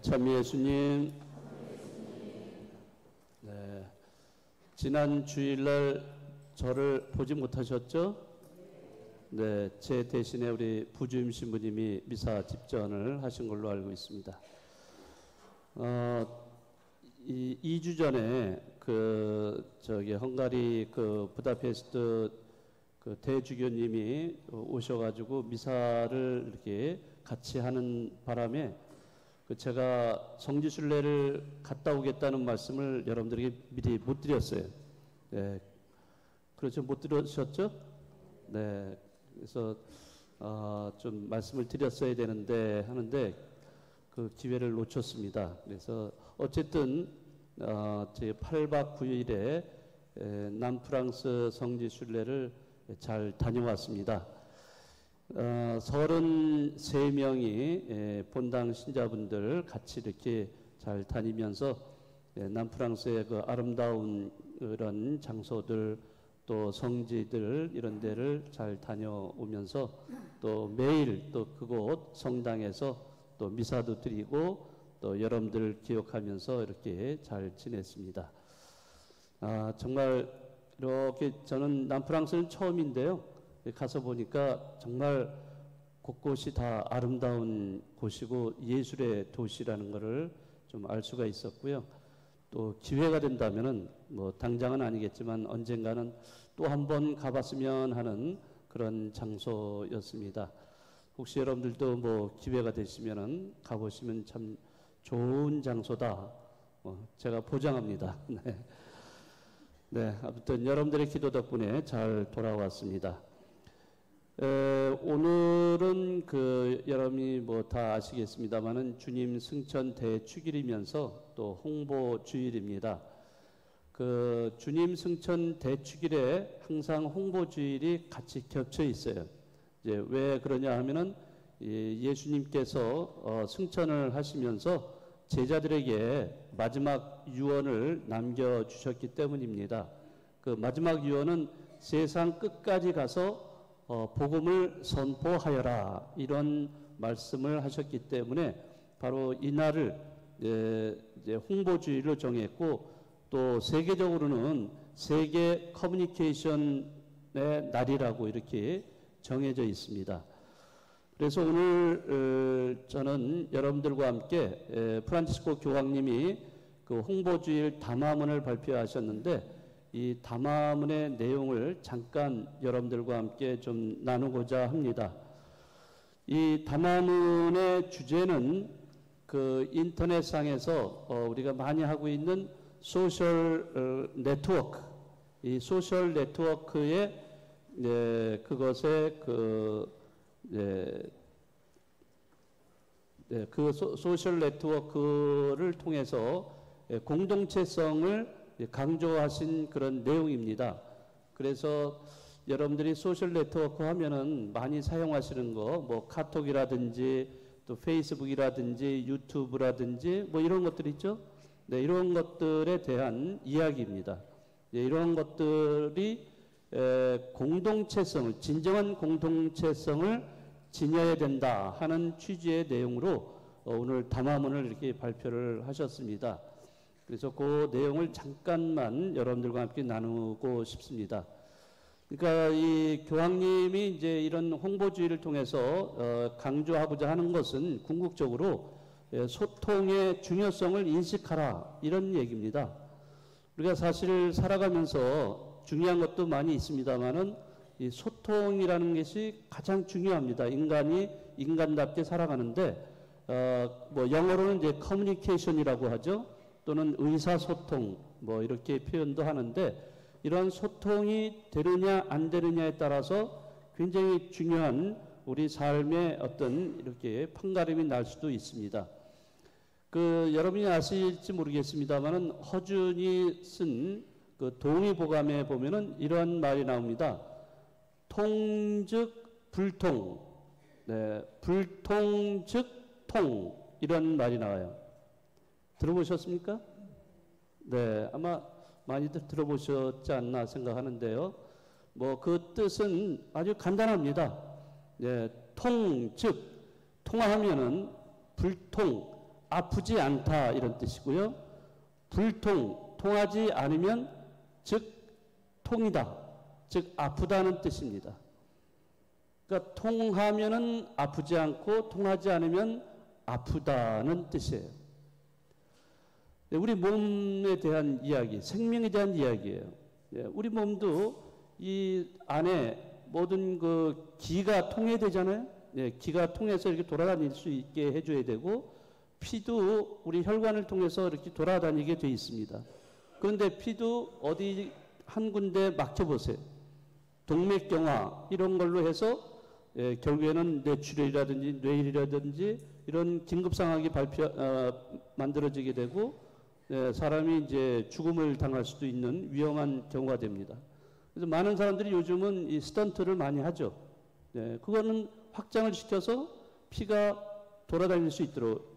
참 예수님, 네, 지난 주일날 저를 보지 못하셨죠? 네, 제 대신에 우리 부주임 신부님이 미사 집전을 하신 걸로 알고 있습니다. 2주 전에 헝가리 부다페스트 대주교님이 오셔가지고 미사를 이렇게 같이 하는 바람에 제가 성지순례를 갔다 오겠다는 말씀을 여러분들에게 미리 못 드렸어요. 네, 그렇죠? 못 들으셨죠? 네, 그래서 좀 말씀을 드렸어야 되는데 하는데 그 기회를 놓쳤습니다. 그래서 어쨌든 제 8박 9일에 남프랑스 성지순례를 잘 다녀왔습니다. 33명이 본당 신자분들 같이 이렇게 잘 다니면서 남프랑스의 그 아름다운 그런 장소들 또 성지들 이런 데를 잘 다녀오면서 또 매일 또 그곳 성당에서 또 미사도 드리고 또 여러분들 기억하면서 이렇게 잘 지냈습니다. 정말 이렇게 저는 남프랑스는 처음인데요. 가서 보니까 정말 곳곳이 다 아름다운 곳이고 예술의 도시라는 것을 좀 알 수가 있었고요. 또 기회가 된다면은 뭐 당장은 아니겠지만 언젠가는 또 한 번 가봤으면 하는 그런 장소였습니다. 혹시 여러분들도 뭐 기회가 되시면은 가보시면 참 좋은 장소다. 제가 보장합니다. 네. 네, 아무튼 여러분들의 기도 덕분에 잘 돌아왔습니다. 오늘은 여러분이 뭐 다 아시겠습니다만은 주님 승천 대축일이면서 또 홍보 주일입니다. 주님 승천 대축일에 항상 홍보 주일이 같이 겹쳐 있어요. 이제 왜 그러냐 하면은 예수님께서 승천을 하시면서 제자들에게 마지막 유언을 남겨주셨기 때문입니다. 그 마지막 유언은 세상 끝까지 가서 복음을 선포하여라 이런 말씀을 하셨기 때문에 바로 이날을 이제 홍보주의로 정했고 또 세계적으로는 세계 커뮤니케이션의 날이라고 이렇게 정해져 있습니다. 그래서 오늘 저는 여러분들과 함께 프란치스코 교황님이 그 홍보주일 담화문을 발표하셨는데 이 담화문의 내용을 잠깐 여러분들과 함께 좀 나누고자 합니다. 이 담화문의 주제는 그 인터넷상에서 우리가 많이 하고 있는 소셜 네트워크, 이 소셜 네트워크의 그것의 소셜 네트워크를 통해서 공동체성을 강조하신 그런 내용입니다. 그래서 여러분들이 소셜 네트워크 하면은 많이 사용하시는 거, 뭐 카톡이라든지 또 페이스북이라든지 유튜브라든지 뭐 이런 것들 있죠? 네, 이런 것들에 대한 이야기입니다. 네, 이런 것들이 공동체성을, 진정한 공동체성을 지녀야 된다 하는 취지의 내용으로 오늘 담화문을 이렇게 발표를 하셨습니다. 그래서 그 내용을 잠깐만 여러분들과 함께 나누고 싶습니다. 그러니까 이 교황님이 이제 이런 홍보주의를 통해서 강조하고자 하는 것은 궁극적으로 소통의 중요성을 인식하라 이런 얘기입니다. 우리가 사실 살아가면서 중요한 것도 많이 있습니다만은 이 소통이라는 것이 가장 중요합니다. 인간이 인간답게 살아가는데 뭐 영어로는 이제 커뮤니케이션이라고 하죠. 또는 의사소통 뭐 이렇게 표현도 하는데 이런 소통이 되느냐 안 되느냐에 따라서 굉장히 중요한 우리 삶의 어떤 이렇게 판가름이 날 수도 있습니다. 여러분이 아실지 모르겠습니다만은 허준이 쓴 그 동의보감에 보면은 이런 말이 나옵니다. 통즉 불통, 네, 불통 즉 통 이런 말이 나와요. 들어보셨습니까? 네, 아마 많이들 들어보셨지 않나 생각하는데요. 뭐 그 뜻은 아주 간단합니다. 네, 통, 즉 통하면은 불통, 아프지 않다 이런 뜻이고요. 불통, 통하지 않으면 즉 통이다, 즉 아프다는 뜻입니다. 그러니까 통하면은 아프지 않고 통하지 않으면 아프다는 뜻이에요. 우리 몸에 대한 이야기, 생명에 대한 이야기예요. 우리 몸도 이 안에 모든 그 기가 통해야 되잖아요. 기가 통해서 이렇게 돌아다닐 수 있게 해줘야 되고, 피도 우리 혈관을 통해서 이렇게 돌아다니게 돼 있습니다. 그런데 피도 어디 한 군데 막혀보세요. 동맥경화 이런 걸로 해서 결국에는 뇌출혈이라든지 뇌혈이라든지 이런 긴급 상황이 만들어지게 되고 사람이 이제 죽음을 당할 수도 있는 위험한 경우가 됩니다. 그래서 많은 사람들이 요즘은 이 스턴트를 많이 하죠. 그거는 확장을 시켜서 피가 돌아다닐 수 있도록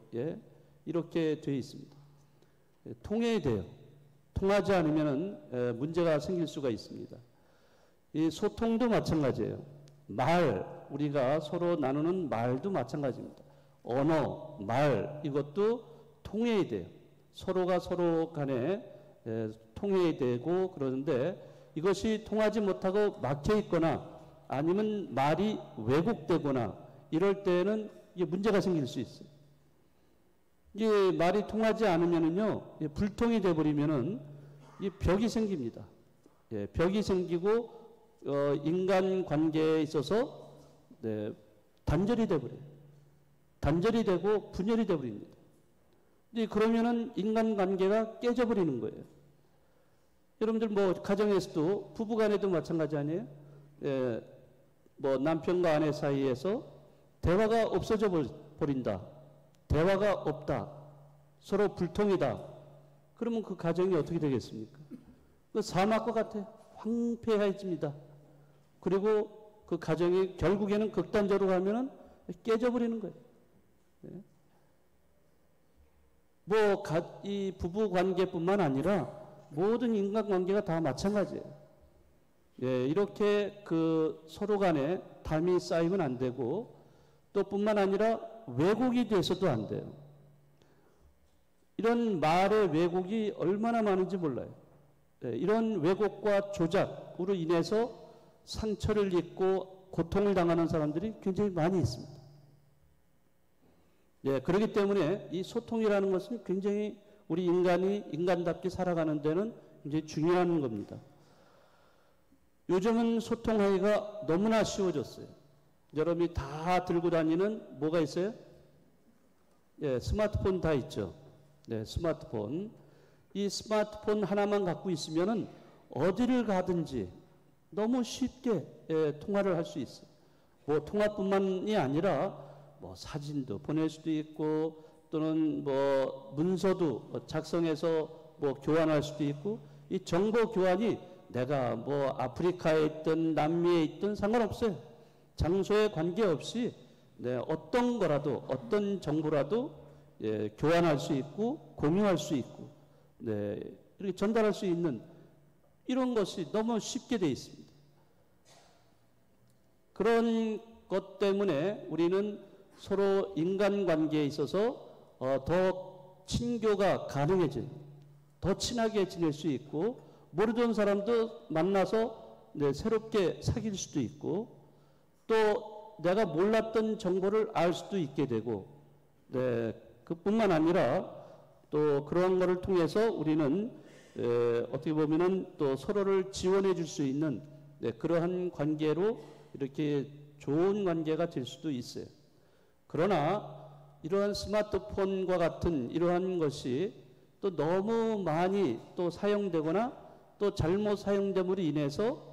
이렇게 되어 있습니다. 통해야 돼요. 통하지 않으면 문제가 생길 수가 있습니다. 이 소통도 마찬가지예요. 우리가 서로 나누는 말도 마찬가지입니다. 언어, 말 이것도 통해야 돼요. 서로가 서로 간에 통해야 되고, 그러는데 이것이 통하지 못하고 막혀 있거나 아니면 말이 왜곡되거나 이럴 때는 이게 문제가 생길 수 있어요. 이게 말이 통하지 않으면은요, 불통이 돼버리면은 이 벽이 생깁니다. 벽이 생기고 인간 관계에 있어서 단절이 돼버려요. 단절이 되고 분열이 돼버립니다. 그러면은 인간 관계가 깨져버리는 거예요. 여러분들 뭐 가정에서도 부부간에도 마찬가지 아니에요? 뭐 남편과 아내 사이에서 대화가 없어져 버린다. 대화가 없다. 서로 불통이다. 그러면 그 가정이 어떻게 되겠습니까? 그 사막과 같아. 황폐해집니다. 그리고 그 가정이 결국에는 극단적으로 가면은 깨져버리는 거예요. 이 부부 관계뿐만 아니라 모든 인간 관계가 다 마찬가지예요. 이렇게 그 서로 간에 담이 쌓이면 안 되고, 또 뿐만 아니라 왜곡이 돼서도 안 돼요. 이런 말의 왜곡이 얼마나 많은지 몰라요. 이런 왜곡과 조작으로 인해서 상처를 입고 고통을 당하는 사람들이 굉장히 많이 있습니다. 그렇기 때문에 이 소통이라는 것은 굉장히 우리 인간이 인간답게 살아가는 데는 굉장히 중요한 겁니다. 요즘은 소통하기가 너무나 쉬워졌어요. 여러분이 다 들고 다니는 뭐가 있어요? 스마트폰 다 있죠. 스마트폰. 이 스마트폰 하나만 갖고 있으면은 어디를 가든지 너무 쉽게 통화를 할 수 있어요. 뭐 통화뿐만이 아니라 뭐 사진도 보낼 수도 있고, 또는 뭐 문서도 작성해서 뭐 교환할 수도 있고, 이 정보 교환이 내가 뭐 아프리카에 있든 남미에 있든 상관없어요. 장소에 관계없이 어떤 거라도, 어떤 정보라도 교환할 수 있고 공유할 수 있고 이렇게 전달할 수 있는 이런 것이 너무 쉽게 되어 있습니다. 그런 것 때문에 우리는 서로 인간관계에 있어서 더 친교가 가능해진, 더 친하게 지낼 수 있고, 모르던 사람도 만나서 새롭게 사귈 수도 있고, 또 내가 몰랐던 정보를 알 수도 있게 되고, 그뿐만 아니라 또 그런 거를 통해서 우리는 어떻게 보면은 또 서로를 지원해 줄 수 있는 그러한 관계로 이렇게 좋은 관계가 될 수도 있어요. 그러나 이러한 스마트폰과 같은 이러한 것이 또 너무 많이 또 사용되거나 또 잘못 사용됨으로 인해서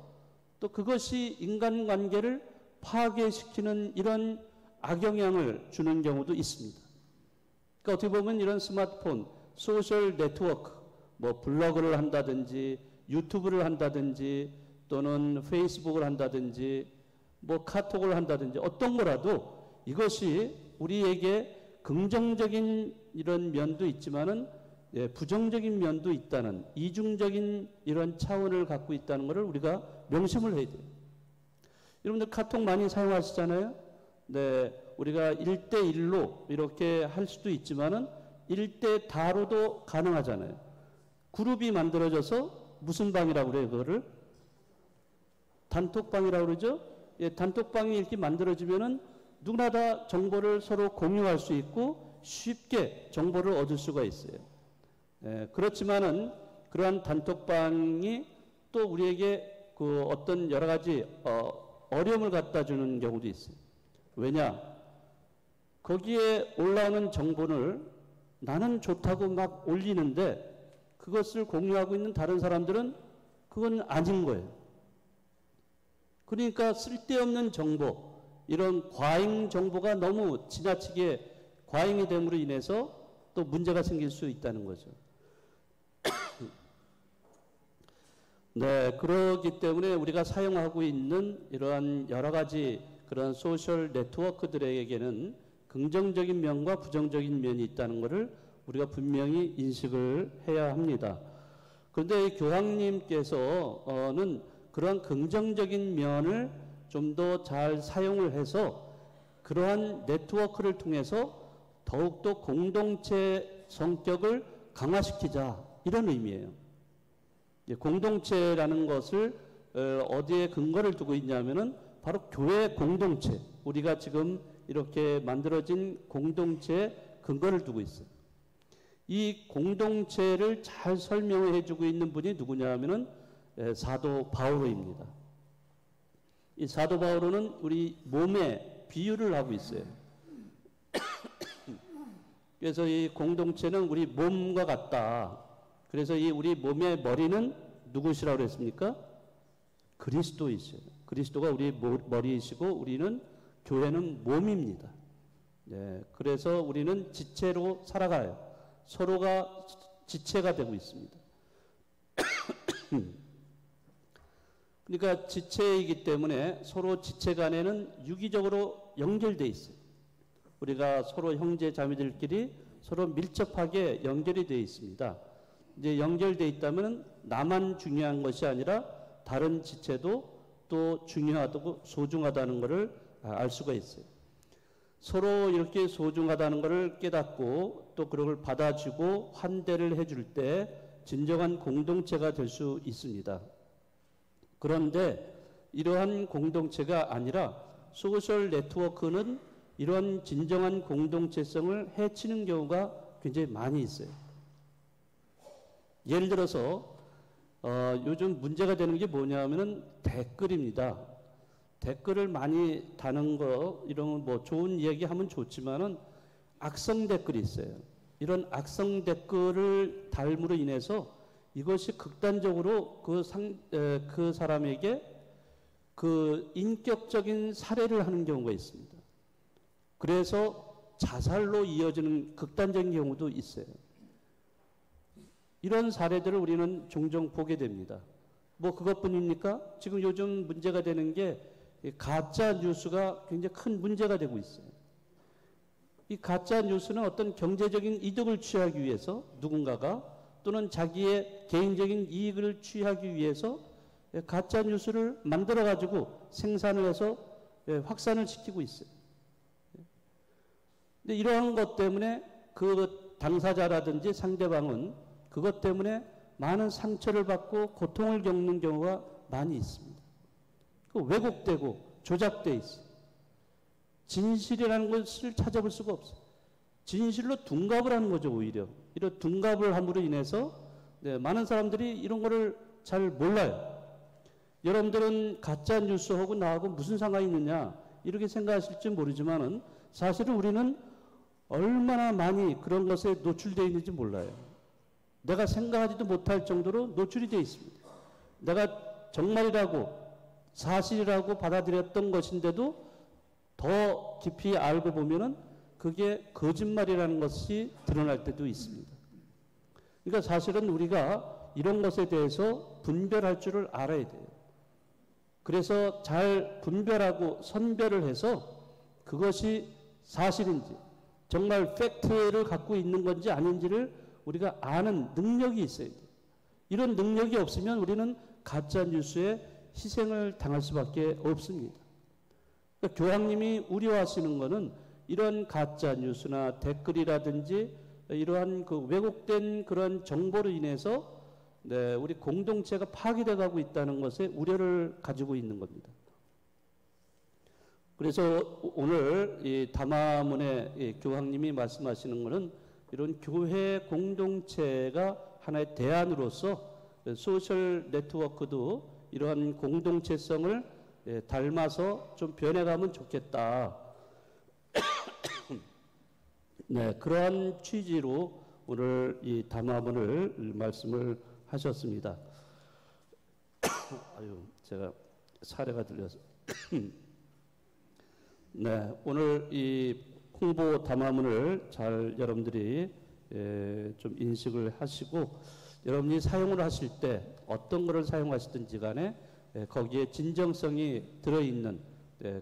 또 그것이 인간관계를 파괴시키는 이런 악영향을 주는 경우도 있습니다. 그러니까 어떻게 보면 이런 스마트폰, 소셜 네트워크, 뭐 블로그를 한다든지 유튜브를 한다든지 또는 페이스북을 한다든지 뭐 카톡을 한다든지 어떤 거라도 이것이 우리에게 긍정적인 이런 면도 있지만은 부정적인 면도 있다는, 이중적인 이런 차원을 갖고 있다는 것을 우리가 명심을 해야 돼요. 여러분들 카톡 많이 사용하시잖아요. 우리가 1대1로 이렇게 할 수도 있지만은 일대 다로도 가능하잖아요. 그룹이 만들어져서 무슨 방이라고 그래요? 그거를 단톡방이라고 그러죠? 예, 단톡방이 이렇게 만들어지면은 누구나 다 정보를 서로 공유할 수 있고 쉽게 정보를 얻을 수가 있어요. 예, 그렇지만은 그러한 단톡방이 또 우리에게 그 어떤 여러 가지 어려움을 갖다 주는 경우도 있어요. 왜냐? 거기에 올라오는 정보를 나는 좋다고 막 올리는데 그것을 공유하고 있는 다른 사람들은 그건 아닌 거예요. 그러니까 쓸데없는 정보, 이런 과잉 정보가 너무 지나치게 과잉이 됨으로 인해서 또 문제가 생길 수 있다는 거죠. 네, 그렇기 때문에 우리가 사용하고 있는 이러한 여러 가지 그런 소셜 네트워크들에게는 긍정적인 면과 부정적인 면이 있다는 것을 우리가 분명히 인식을 해야 합니다. 그런데 이 교황님께서는 그러한 긍정적인 면을 좀 더 잘 사용을 해서 그러한 네트워크를 통해서 더욱더 공동체 성격을 강화시키자, 이런 의미예요. 공동체라는 것을 어디에 근거를 두고 있냐면은 바로 교회 공동체, 우리가 지금 이렇게 만들어진 공동체에 근거를 두고 있어요. 이 공동체를 잘 설명해 주고 있는 분이 누구냐 하면은 사도 바오로입니다. 이 사도 바오로는 우리 몸에 비유를 하고 있어요. 그래서 이 공동체는 우리 몸과 같다. 그래서 이 우리 몸의 머리는 누구시라고 그랬습니까? 그리스도이시요. 그리스도가 우리 머리이시고 우리는 교회는 몸입니다. 네, 그래서 우리는 지체로 살아가요. 서로가 지체가 되고 있습니다. 그러니까 지체이기 때문에 서로 지체 간에는 유기적으로 연결되어 있어요. 우리가 서로 형제 자매들끼리 서로 밀접하게 연결이 되어 있습니다. 이제 연결되어 있다면 나만 중요한 것이 아니라 다른 지체도 또 중요하고 소중하다는 것을 알 수가 있어요. 서로 이렇게 소중하다는 것을 깨닫고 또 그걸 받아주고 환대를 해줄 때 진정한 공동체가 될 수 있습니다. 그런데 이러한 공동체가 아니라 소셜 네트워크는 이런 진정한 공동체성을 해치는 경우가 굉장히 많이 있어요. 예를 들어서 요즘 문제가 되는 게 뭐냐면은 댓글입니다. 댓글을 많이 다는 거 이런 뭐 좋은 얘기하면 좋지만은 악성 댓글이 있어요. 이런 악성 댓글을 달므로 인해서 이것이 극단적으로 그 사람에게 그 인격적인 살해를 하는 경우가 있습니다. 그래서 자살로 이어지는 극단적인 경우도 있어요. 이런 사례들을 우리는 종종 보게 됩니다. 뭐 그것뿐입니까? 지금 요즘 문제가 되는 게 가짜 뉴스가 굉장히 큰 문제가 되고 있어요. 이 가짜 뉴스는 어떤 경제적인 이득을 취하기 위해서 누군가가 또는 자기의 개인적인 이익을 취하기 위해서 가짜 뉴스를 만들어 가지고 생산을 해서 확산을 시키고 있어요. 근데 이러한 것 때문에 그 당사자라든지 상대방은 그것 때문에 많은 상처를 받고 고통을 겪는 경우가 많이 있습니다. 왜곡되고 조작되어 있어요. 진실이라는 것을 찾아볼 수가 없어요. 진실로 둔갑을 하는 거죠, 오히려. 이런 둔갑을 함으로 인해서 많은 사람들이 이런 거를 잘 몰라요. 여러분들은 가짜 뉴스하고 나하고 무슨 상관이 있느냐 이렇게 생각하실지 모르지만은 사실은 우리는 얼마나 많이 그런 것에 노출되어 있는지 몰라요. 내가 생각하지도 못할 정도로 노출이 되어 있습니다. 내가 정말이라고 사실이라고 받아들였던 것인데도 더 깊이 알고 보면은 그게 거짓말이라는 것이 드러날 때도 있습니다. 그러니까 사실은 우리가 이런 것에 대해서 분별할 줄을 알아야 돼요. 그래서 잘 분별하고 선별을 해서 그것이 사실인지 정말 팩트를 갖고 있는 건지 아닌지를 우리가 아는 능력이 있어야 돼요. 이런 능력이 없으면 우리는 가짜 뉴스에 희생을 당할 수밖에 없습니다. 그러니까 교황님이 우려하시는 것은 이런 가짜 뉴스나 댓글이라든지 이러한 그 왜곡된 그런 정보로 인해서 네, 우리 공동체가 파괴돼 가고 있다는 것에 우려를 가지고 있는 겁니다. 그래서 오늘 이 담화문의 교황님이 말씀하시는 것은 이런 교회 공동체가 하나의 대안으로서 소셜 네트워크도 이러한 공동체성을 닮아서 좀 변해가면 좋겠다. 네, 그러한 취지로 오늘 이 담화문을 말씀을 하셨습니다. 아유, 제가 사례가 들려서. 네, 오늘 이 홍보 담화문을 잘 여러분들이 좀 인식을 하시고 여러분이 사용을 하실 때 어떤 것을 사용하시든지 간에 거기에 진정성이 들어있는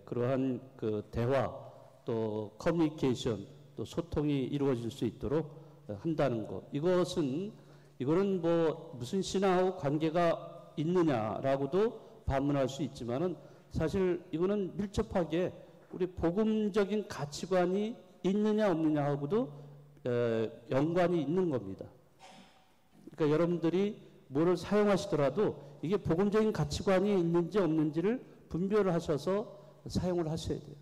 그러한 그 대화 또 커뮤니케이션 또 소통이 이루어질 수 있도록 한다는 것. 이거는 뭐 무슨 신앙하고 관계가 있느냐라고도 반문할 수 있지만은 사실 이거는 밀접하게 우리 복음적인 가치관이 있느냐 없느냐 하고도 연관이 있는 겁니다. 그러니까 여러분들이 뭐를 사용하시더라도 이게 복음적인 가치관이 있는지 없는지를 분별을 하셔서 사용을 하셔야 돼요.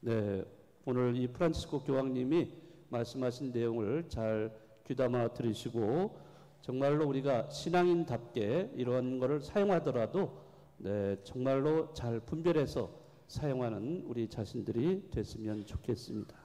네, 오늘 이 프란치스코 교황님이 말씀하신 내용을 잘 귀담아 들으시고 정말로 우리가 신앙인답게 이런 거를 사용하더라도 네, 정말로 잘 분별해서 사용하는 우리 자신들이 됐으면 좋겠습니다.